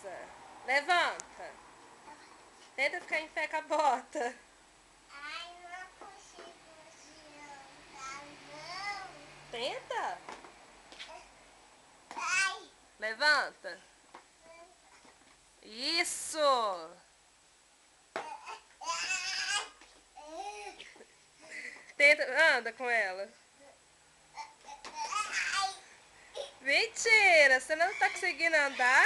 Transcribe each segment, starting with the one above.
Isa. Levanta. Tenta ficar em pé com a bota. Ai, não consigo girar, não. Tenta. Ai. Levanta. Isso. Tenta, anda com ela. Mentira, você não tá conseguindo andar?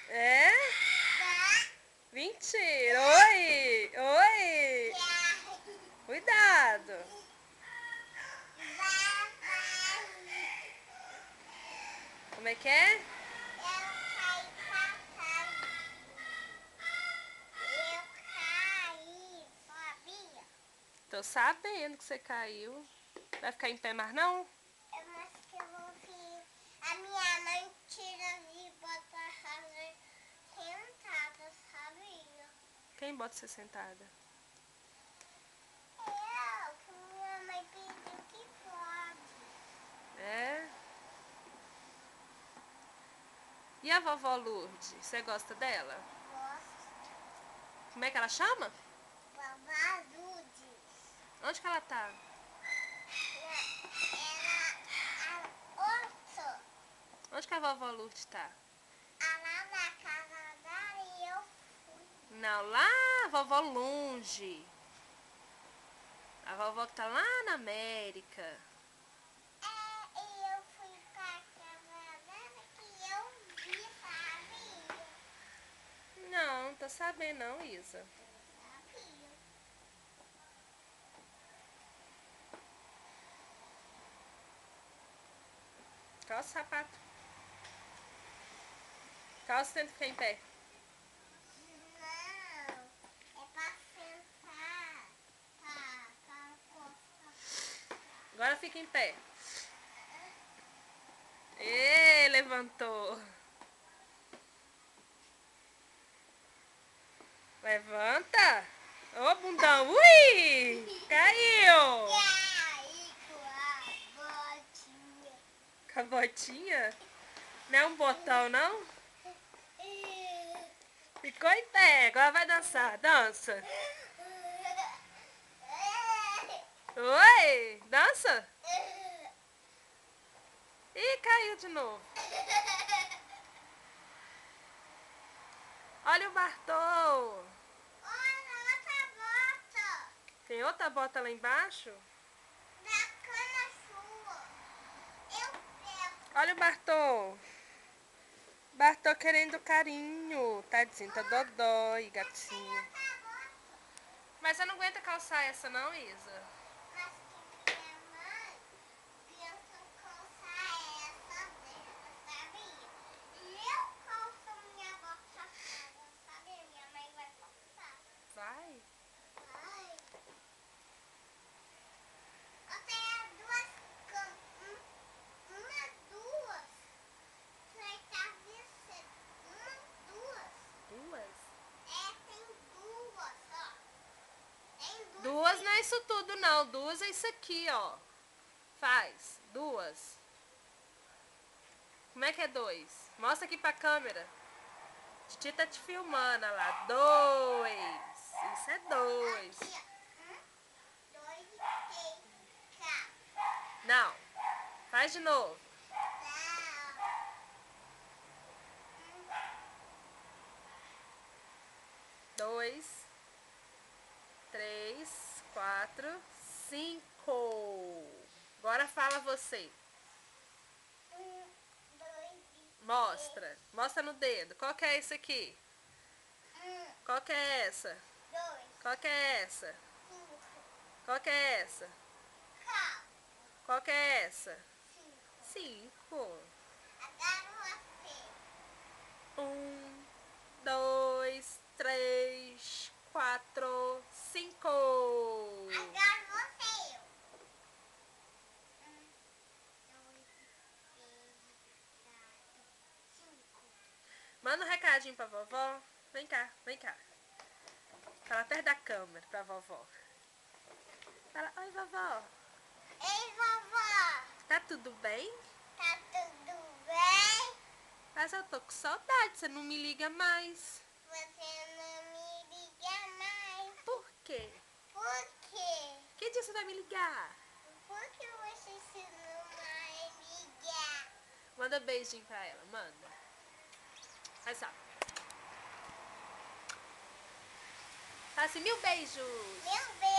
É? Mentira. Oi, oi. Cuidado. Como é que é? Tô sabendo que você caiu. Vai ficar em pé mais não? Mas que eu vou vir. A minha mãe tira e bota fazer sentada, sabia? Quem bota você sentada? Que minha mãe pediu que pode. É? E a vovó Lourdes? Você gosta dela? Gosto. Como é que ela chama? Babazudes. Onde que ela tá? Era a outra. Onde que a vovó Lourdes tá? Lá na casa dela e eu fui. Não, lá a vovó longe. A vovó que tá lá na América. E eu fui pra casa dela que eu vi, sabia? Não, tô sabendo não, Isa. Sabia. Calça o sapato. Calça, tenta ficar em pé. Não, é pra sentar. Pra costa. Agora fica em pé. Ê, levantou. Levanta. Ô, bundão. Ui! Caiu. E aí, com a botinha. Com a botinha? Não é um botão, não? Ficou em pé. Agora vai dançar. Dança. Oi! Dança? Ih, caiu de novo. Olha o Bartô. Olha, outra bota. Tem outra bota lá embaixo? Da cana sua. Eu pego. Olha o Bartô. Bartô querendo carinho. Tadinho, tá dodói, gatinho. Outra bota. Mas você não aguenta calçar essa não, Isa? Mas que minha mãe pensa calçar essa dela, sabia? E eu calço minha bota fora, sabia? Minha mãe vai calçar. Vai. Ai. Eu tenho duas camas. Duas. Você tá vendo? Duas. Duas? Tem duas, ó. Tem duas. Duas não é isso tudo não. Duas é isso aqui, ó. Faz. Duas. Como é que é dois? Mostra aqui pra câmera. Titi tá te filmando, olha lá. Dois. Isso é dois. Aqui, ó. 2, 3, 4. Não. Faz de novo. Dois, três, quatro, 5. Agora fala você. 1, 2, Mostra. Mostra no dedo. Qual que é esse aqui? 1, Qual que é essa? 2, Qual que é essa? 5, Qual que é essa? 4, Qual que é essa? 5. 5. Agora você. 1, 2, 3, 4, 5. Agora você. 1, 2, 3, 4, 5. Manda um recadinho pra vovó. Vem cá, vem cá. Fala perto da câmera pra vovó. Fala, oi vovó. Ei, vovó. Tá tudo bem? Tá tudo bem? Mas eu tô com saudade, você não me liga mais. Você não me liga mais. Por quê? Por quê? Que dia você vai me ligar? Por que você não vai ligar? Manda beijinho pra ela, manda. Faz só. Fala assim, 1000 beijos. Meu beijo.